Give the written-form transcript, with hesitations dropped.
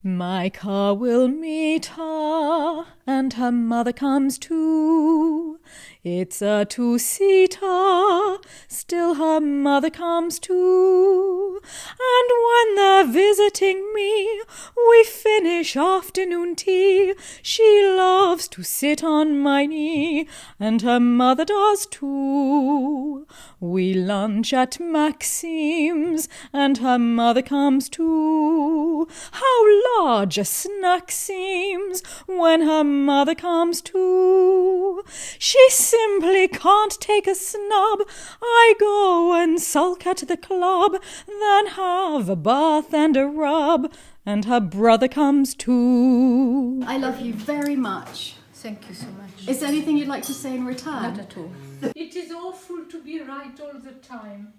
My car will meet her, and her mother comes too. It's a two-seater, still her mother comes too. And when they're visiting me, we finish afternoon tea. She loves to sit on my knee, and her mother does too. We lunch at Maxime's, and her mother comes too. How large a snack seems when her mother comes too. She simply can't take a snub. I go and sulk at the club, then have a bath and a rub, and her brother comes too. I love you very much. Thank you so much. Is there anything you'd like to say in return? Not at all. It is awful to be right all the time.